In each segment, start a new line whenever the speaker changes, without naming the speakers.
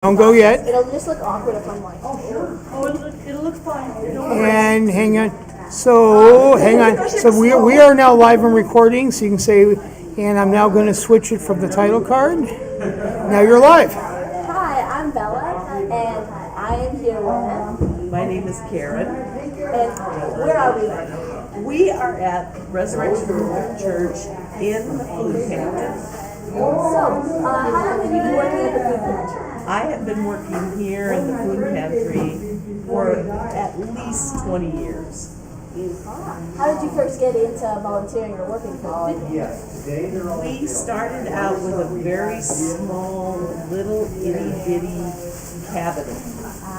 Don't go yet.
It'll just look awkward if I'm like,
It'll look fine.
And hang on. So, hang on. So we are now live and recording, so you can say, and I'm now going to switch it from the title card. Now you're live.
hi, I'm Bella, and I am here with,
My name is Karen.
and where are we right now?
We are at Resurrection Lutheran Church in the food pantry.
So, how long have you been working at the food pantry?
I have been working here in the food pantry for at least 20 years.
How did you first get into volunteering or working for the food pantry?
We started out with a very small, little itty-bitty cabinet.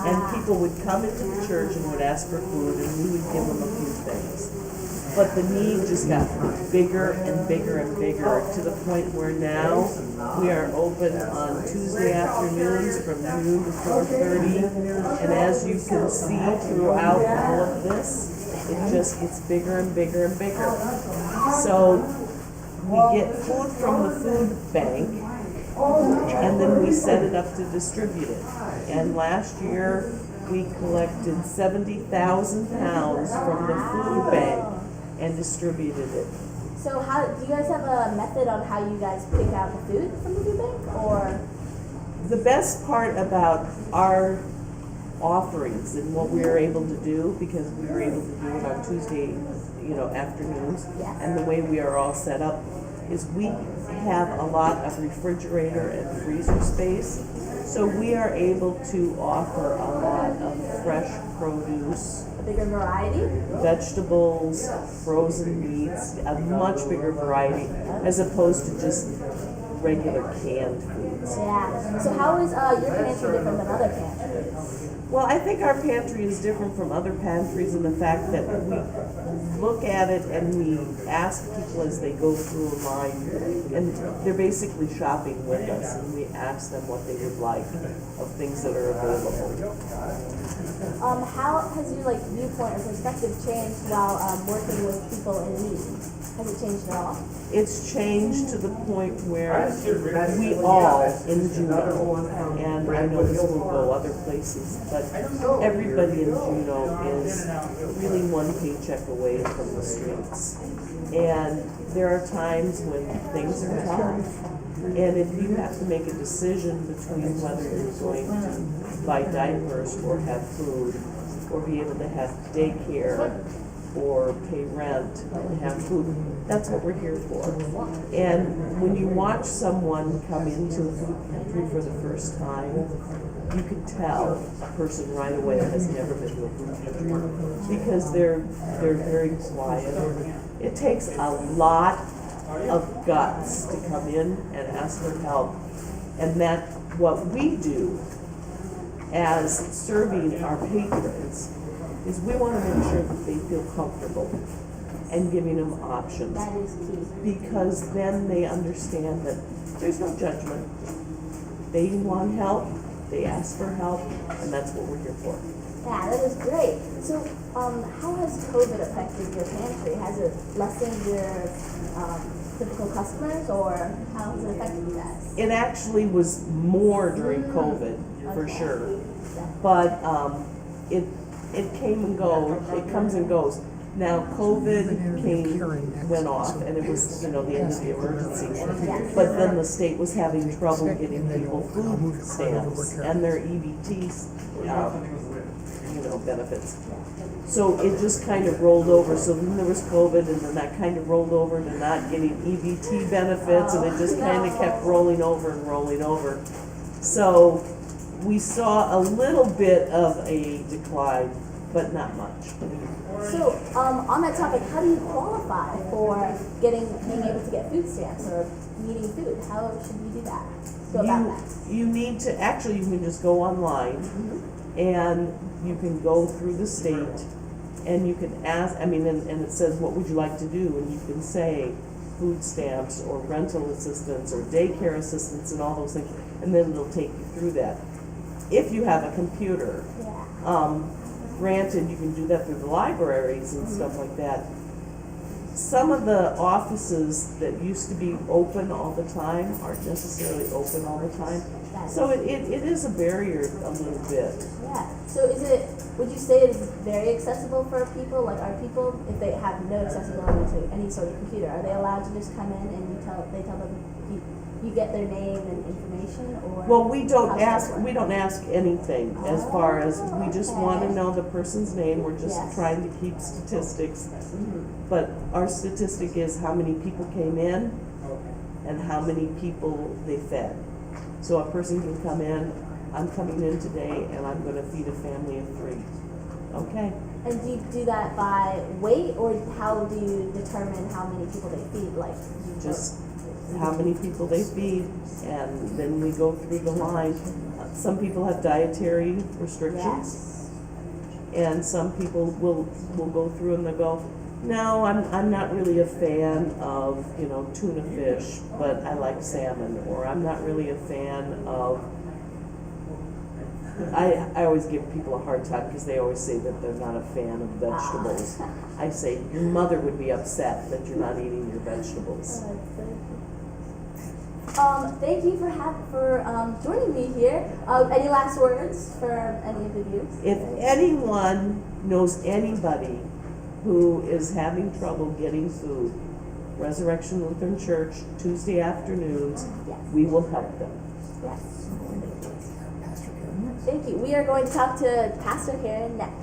And people would come into the church and would ask for food, and we would give them a few things. But the need just got bigger and bigger and bigger to the point where now we are open on Tuesday afternoons from noon to 4:30. And as you can see throughout all of this, it just gets bigger and bigger and bigger. So we get food from the food bank, and then we set it up to distribute it. And last year we collected 70,000 pounds from the food bank and distributed it.
So, do you guys have a method on how you guys pick out the food from the food bank, or?
The best part about our offerings and what we are able to do, because we were able to do it on Tuesday, afternoons,
Yes.
and the way we are all set up, is we have a lot of refrigerator and freezer space, so we are able to offer a lot of fresh produce,
A bigger variety?
vegetables, frozen meats, a much bigger variety, as opposed to just regular canned foods.
Yeah. So how is your pantry different than other pantries?
Well, I think our pantry is different from other pantries in the fact that we look at it and we ask people as they go through a line, and they're basically shopping with us, and we ask them what they would like of things that are available.
How has your viewpoint or perspective changed while working with people in need? Has it changed at all?
It's changed to the point where we all in Juneau, and I know this will go other places, but everybody in Juneau is really one paycheck away from the streets. And there are times when things are tough. And if you have to make a decision between whether you're going to buy diapers or have food, or be able to have daycare, or pay rent and have food, that's what we're here for. And when you watch someone come into the food pantry for the first time, you can tell a person right away that has never been to a food pantry, because they're very quiet. It takes a lot of guts to come in and ask for help, and that what we do as serving our patrons is we want to make sure that they feel comfortable and giving them options,
That is key.
because then they understand that there's no judgment. They want help, they ask for help, and that's what we're here for.
Yeah, that is great. So, how has COVID affected your pantry? Has it lessened your typical customers, or how has it affected you guys?
It actually was more during COVID, for
Okay.
sure. But it came and goes. It comes and goes. Now COVID went off, and it was the end of the emergency. But then the state was having trouble getting people food stamps and their EBT, benefits. So it just kind of rolled over. So then there was COVID, and then that kind of rolled over to not getting EBT benefits, and it just kind of kept rolling over and rolling over. So we saw a little bit of a decline, but not much.
So, on that topic, how do you qualify for being able to get food stamps or needing food? How should we do that? Go about that.
You need to, actually, you can just go online, and you can go through the state, and you can ask, and it says, what would you like to do? And you can say food stamps or rental assistance or daycare assistance and all those things, and then it'll take you through that. If you have a computer,
Yeah.
granted, you can do that through the libraries and stuff like that. some of the offices that used to be open all the time aren't necessarily open all the time. So it is a barrier a little bit.
Yeah. So would you say it's very accessible for people? Like, are people, if they have no accessibility to any sort of computer, are they allowed to just come in and they tell them, you get their name and information, or?
Well, we don't
how does
ask,
that work?
anything as far as, we just want to know the person's name. We're just
Yes.
trying to keep statistics. But our statistic is how many people came in and how many people they fed. So a person can come in, I'm coming in today and I'm gonna feed a family of 3. Okay,
And do you do that by weight, or how do you determine how many people they feed? Like,
just how many people they feed, and then we go through the line. Some people have dietary restrictions, and some people will go through and they'll go, no, I'm not really a fan of, tuna fish, but I like salmon, or I'm not really a fan of, I always give people a hard time because they always say that they're not a fan of vegetables. I say, your mother would be upset that you're not eating your vegetables.
Thank you for joining me here. Any last words for any of the youth?
If anyone knows anybody who is having trouble getting food, Resurrection Lutheran Church, Tuesday afternoons,
Yes.
we will help them.
Yes. Thank you. We are going to talk to Pastor Karen next.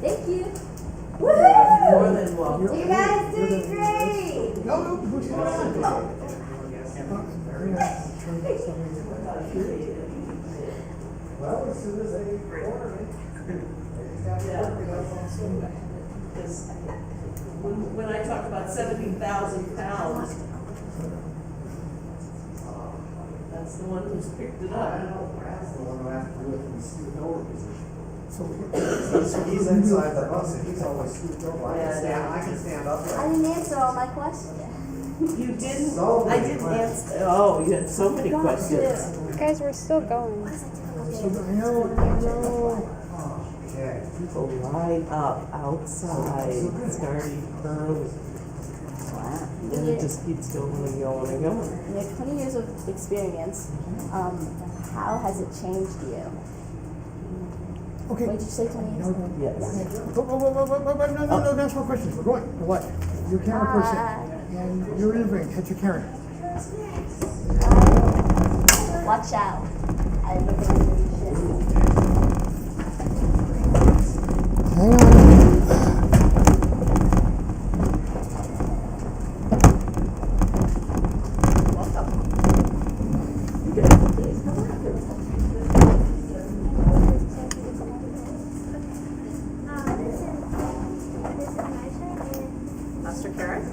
Thank you. Woohoo!
More than welcome.
You guys doing great.
Well, as soon as they order it.
When I talk about 70,000 pounds, that's the one who's picked it up.
That's the one who has to do it from the scooped over position.
So
He's inside the bus and he's always scooped over. I can stand up
I
there.
didn't answer all my questions.
You didn't,
So
I
many
didn't
questions.
answer, oh, you had so many questions.
Guys, we're still going.
I know.
Okay.
People line up outside, starting early. And it just keeps going and going and going.
In your 20 years of experience, how has it changed you?
Okay.
What did you say 20 years ago?
Yes.
No, that's more questions. We're going. What? You're camera person. And you're in the ring. Catch your Karen.
Watch out. I look at you.
Hang on.
Pastor Karen?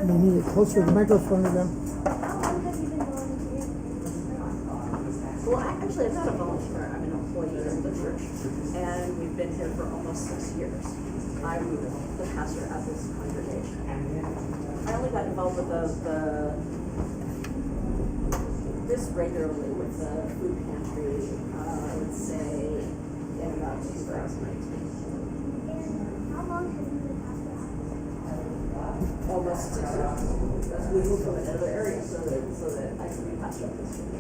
You need it closer to the microphone to them.
Well, I'm not a volunteer. I'm an employee of the church, and we've been here for almost 6 years. I'm the pastor at this congregation. I only got involved with this regularly with the food pantry, I would say, in about 2019. Almost 6 years. We moved from another area so that I could be pastor of this church.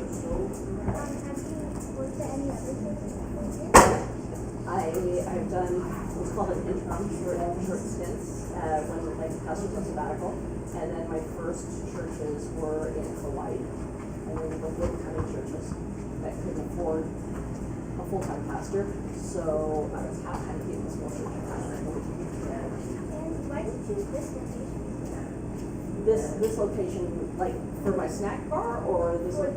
I've done what's called an interim short stints when my pastor's on sabbatical, and then my first churches were in Hawaii. I were both little tiny churches that couldn't afford a full-time pastor, so I was half-time being a small church pastor.
And why did you choose this location?
This location, like for my snack bar, or this one?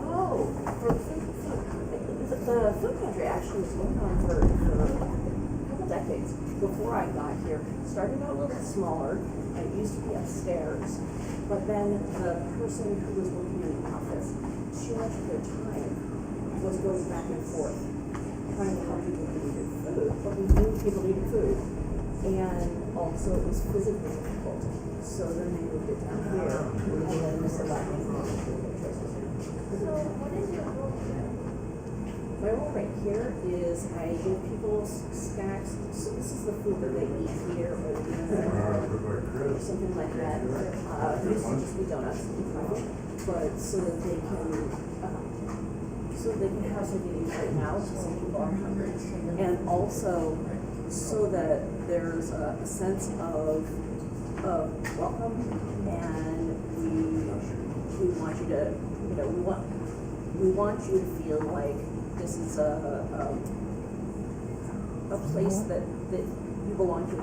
Oh, for the food pantry actually was going on for a couple decades before I got here. Started out a little bit smaller, and it used to be upstairs. But then the person who was working in the office, too much of their time was going back and forth, trying to help people who needed food. But we knew people needed food, and also it was physically difficult. So then they moved it down here, and then this allowed me to make choices.
So what is your role here?
My role right here is I give people snacks. So this is the food that they eat here or something like that. It used to just be donuts, but so that they can have something to eat right now because some people are hungry, and also so that there's a sense of welcome, and we want you to, we want you to feel like this is a place that you belong to.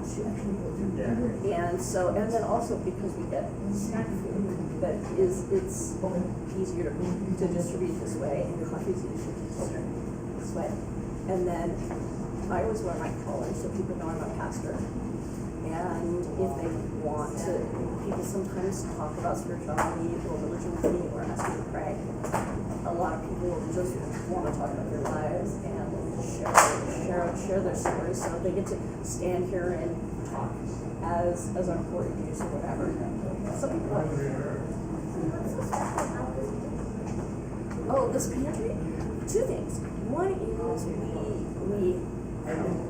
And so, and then also because we get snack food that it's easier to distribute this way, and coffee is easier to distribute this way. And then I always wear my collar so people know I'm a pastor. And if they want to, people sometimes talk about spirituality or religion with me or ask me to pray. A lot of people just want to talk about their lives and share their stories, so they get to stand here and talk as I'm recording news or whatever. Some people like this pantry? Two things. One is we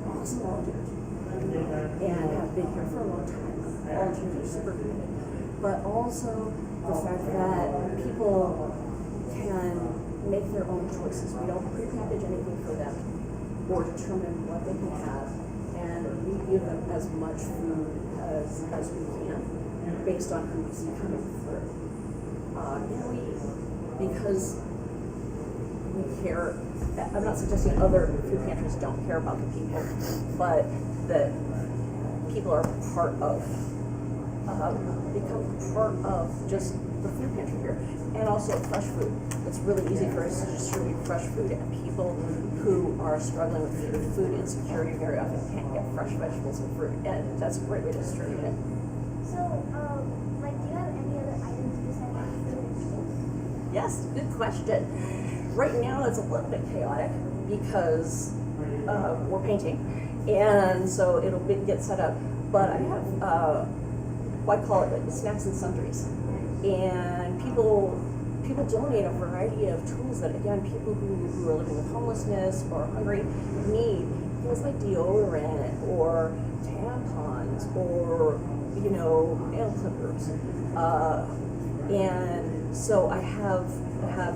awesome volunteers and have been here for a long time. Volunteers are super committed. But also the fact that people can make their own choices. We don't prepackage anything for them or determine what they can have, and we give them as much food as we can based on who we see coming through. Because we care, I'm not suggesting other food pantries don't care about the people, but that people are part of, become part of just the food pantry here. And also fresh food. It's really easy for us to distribute fresh food, and people who are struggling with food insecurity very often can't get fresh vegetables and fruit, and that's a great way to distribute it.
So, do you have any other items besides food?
Yes, good question. Right now it's a little bit chaotic because we're painting, and so it'll get set up. But I have, I call it snacks and sundries. And people donate a variety of tools that, again, people who are living with homelessness or hungry need. Things like deodorant or tampons or, nail clippers. And so I have,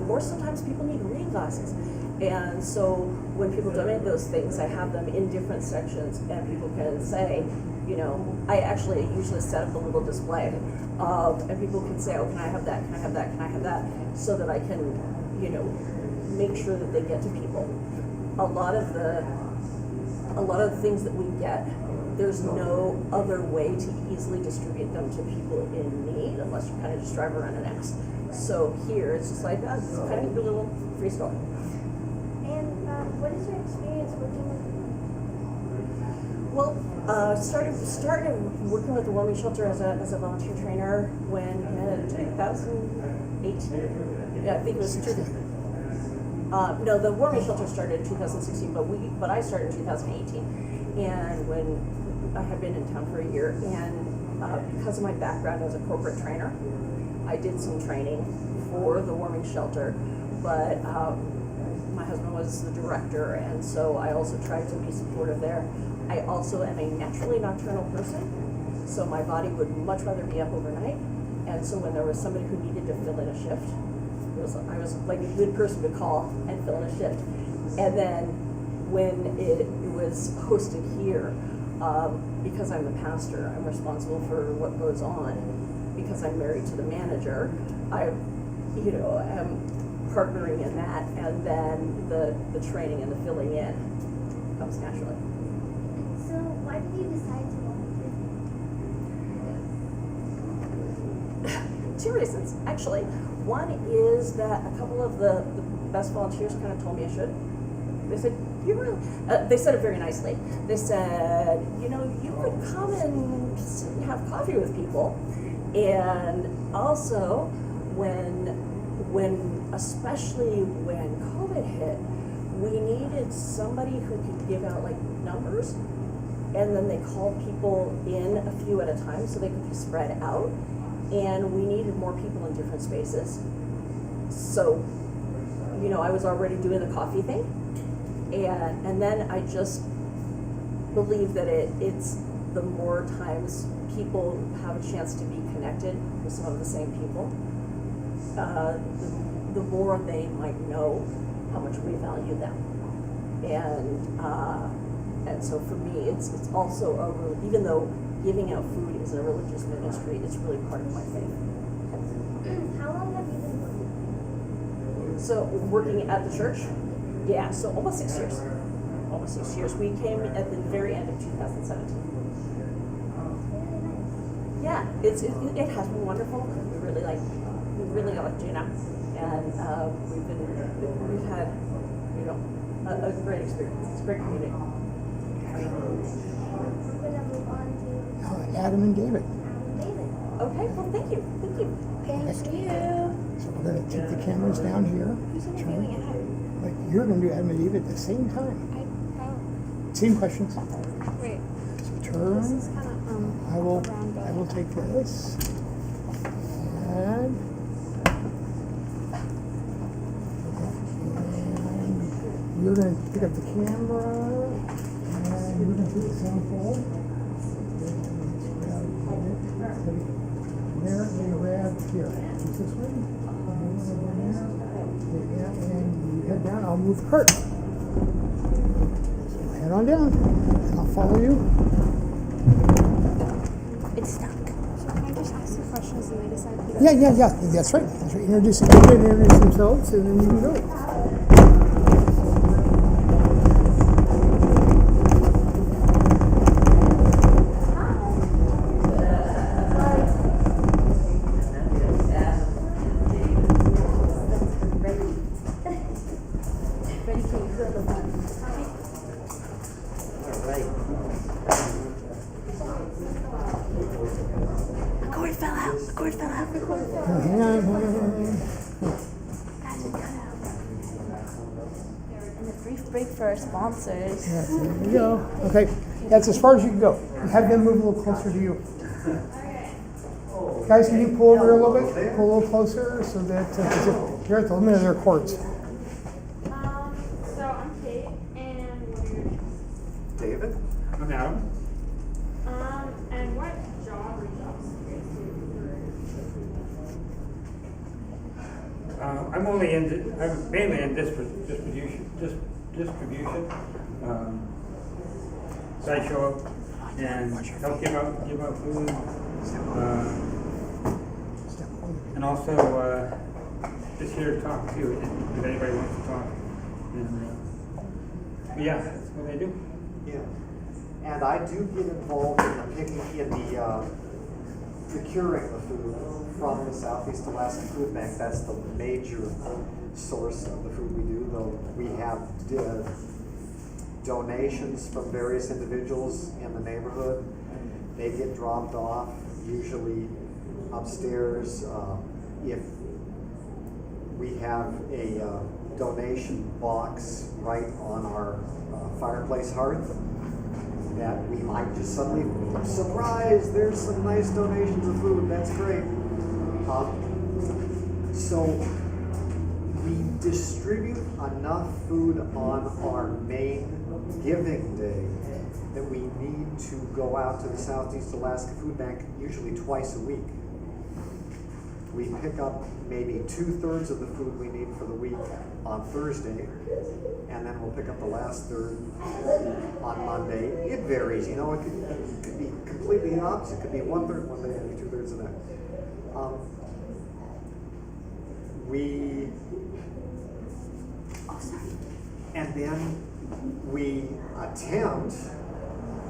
or sometimes people need reading glasses. And so when people donate those things, I have them in different sections, and people can say, I actually usually set up a little display, and people can say, oh, can I have that, can I have that, can I have that, so that I can, make sure that they get to people. A lot of the things that we get, there's no other way to easily distribute them to people in need unless you kind of just drive around and ask. So here, it's just like, it's kind of a little free store.
And what is your experience working with them?
Well, started working with the warming shelter as a volunteer trainer when in 2018. Yeah, I think it was 2000. No, the warming shelter started in 2016, but I started in 2018. And when I had been in town for a year, and because of my background as a corporate trainer, I did some training for the warming shelter, but my husband was the director, and so I also tried to be supportive there. I also am a naturally nocturnal person, so my body would much rather be up overnight, and so when there was somebody who needed to fill in a shift, I was like a good person to call and fill in a shift. And then when it was hosted here, because I'm the pastor, I'm responsible for what goes on. Because I'm married to the manager, I am partnering in that, and then the training and the filling in comes naturally.
So, why did you decide to volunteer?
Two reasons, actually. One is that a couple of the best volunteers kind of told me I should. They said, "You really?" They said it very nicely. They said, "You could come and sit and have coffee with people." And also, especially when COVID hit, we needed somebody who could give out like numbers, and then they called people in a few at a time so they could be spread out. And we needed more people in different spaces. So, I was already doing the coffee thing. And then I just believe that it's the more times people have a chance to be connected with some of the same people, the more they might know how much we value them. And so for me, it's also even though giving out food is a religious ministry, it's really part of my faith.
How long have you been working?
So working at the church, yeah, so almost 6 years. Almost 6 years. We came at the very end of 2017. Yeah, it has been wonderful. We really like Juneau, and we've had a great experience. It's a great community.
We're gonna move on to
Adam and David.
David.
Okay, well, thank you.
Thank you.
So we're going to take the cameras down here.
Who's
Turn.
interviewing Adam?
Like, you're going to do Adam and David at the same time. Same questions.
Wait.
So turn.
This is kind of
I will take this. And you're going to pick up the camera. And you're going to take the sample. There, and grab here. Is this way? And you head down. I'll move the cart. So head on down, and I'll follow you.
It's stuck. So can I just ask the questions and they decide who?
Yeah. That's right. Introduce themselves, and then you can go. Hang on.
And a brief break for our sponsors.
Yeah, there we go. Okay, that's as far as you can go. Have them move a little closer to you. Guys, can you pull over a little bit? Pull a little closer so that you're at the limit of their cords.
So I'm Kate, and what are your names?
David?
I'm Adam.
And what job or jobs do you guys do?
I'm mainly in distribution. So I show up and help give out food, and also just here to talk too, if anybody wants to talk. And yeah, that's what I do.
Yeah. And I do get involved in the procuring the food from the Southeast Alaska Food Bank. That's the major source of the food we do, though we have donations from various individuals in the neighborhood. They get dropped off, usually upstairs. If we have a donation box right on our fireplace hearth, that we might just suddenly, surprise, there's some nice donations of food, that's great. So we distribute enough food on our main giving day that we need to go out to the Southeast Alaska Food Bank usually twice a week. We pick up maybe 2/3 of the food we need for the week on Thursday, and then we'll pick up the last third on Monday. It varies, it could be completely opposite. It could be 1/3 one day and 2/3 the next. And then we attempt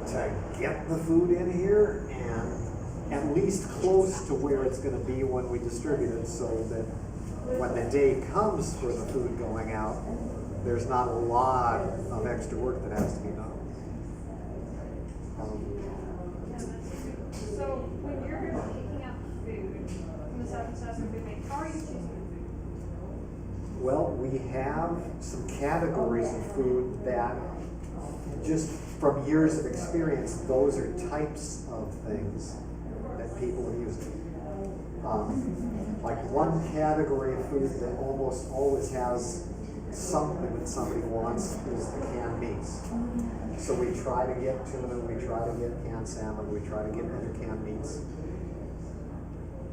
to get the food in here and at least close to where it's going to be when we distribute it, so that when the day comes for the food going out, there's not a lot of extra work that has to be done.
So when you're picking up food from the Southeast Alaska Food Bank, how are you choosing the food?
Well, we have some categories of food that, just from years of experience, those are types of things that people are using. Like one category of food that almost always has something that somebody wants is the canned meats. So we try to get tuna, we try to get canned salmon, we try to get other canned meats.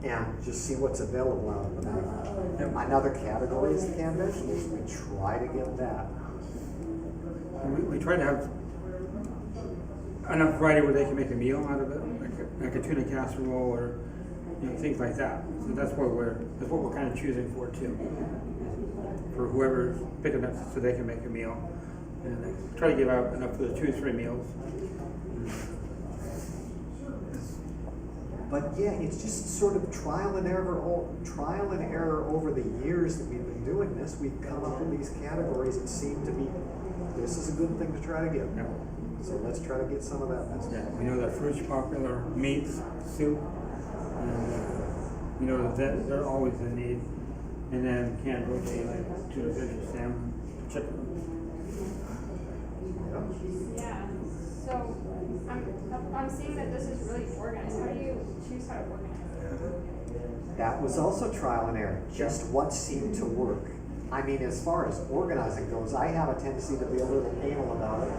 And just see what's available out of the menu. Another category is the canned vegetables. We try to get that.
We try to have enough variety where they can make a meal out of it, like a tuna casserole or things like that. So that's what we're kind of choosing for too, for whoever's picking up, so they can make a meal. And I try to give out enough for the 2 or 3 meals.
But yeah, it's just sort of trial and error over the years that we've been doing this. We've come up with these categories that seem to be, this is a good thing to try to get.
Yeah.
So let's try to get some of that business.
Yeah, we know that fruit's popular, meats, soup, and we know that they're always in need. And then canned protein like tuna, fish, salmon, chicken.
Yeah. So I'm seeing that this is really organized. How do you choose how to organize it?
That was also trial and error, just what seemed to work. I mean, as far as organizing goes, I have a tendency to be a little anal about it.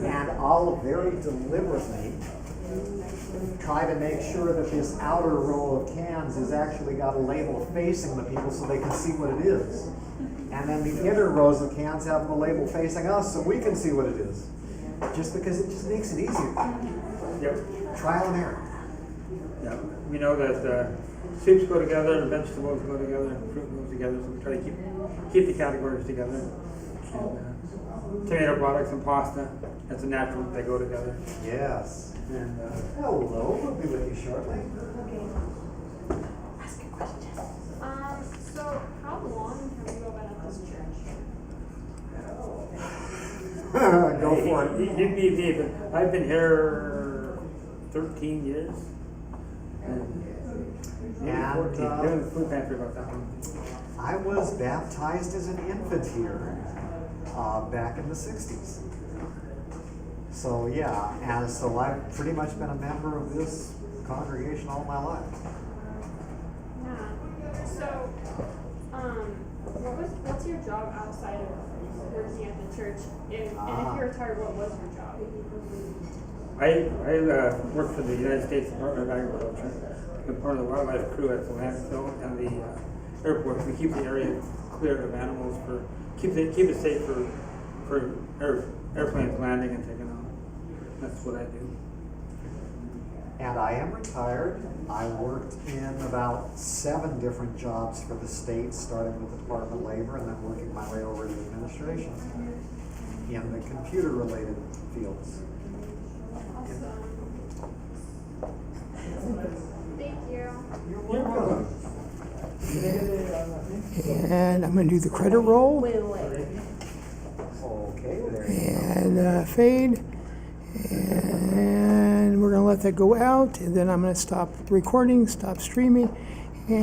And I'll very deliberately try to make sure that this outer row of cans has actually got a label facing the people so they can see what it is. And then the inner rows of cans have the label facing us so we can see what it is. Just because it just makes it easier.
Yep.
Trial and error.
Yeah. We know that soups go together, and vegetables go together, and fruit goes together. So we try to keep the categories together. And, tomato products and pasta, that's a natural; they go together.
Yes.
And
Hello, we'll be with you shortly.
Ask a question.
So how long have you all been at this church?
Go for it.
You beat me, but I've been here 13 years. And 14. Been in the food pantry about that one.
I was baptized as an infant here back in the 60s. So yeah, and so I've pretty much been a member of this congregation all my life.
Yeah. So, what's your job outside of working at the church? And if you're retired, what was your job?
I work for the United States Department of Agriculture. I'm part of the wildlife crew at the landfill and the airport. We keep the area clear of animals keep it safe for airplanes landing and taking off. That's what I do.
And I am retired. I worked in about 7 different jobs for the state, starting with the Department of Labor and then working my way over to the administration in the computer-related fields.
Awesome. Thank you.
You're welcome.
And I'm going to do the credit roll.
Wait.
Okay, there you
And fade. And we're going to let that go out. And then I'm going to stop recording, stop streaming.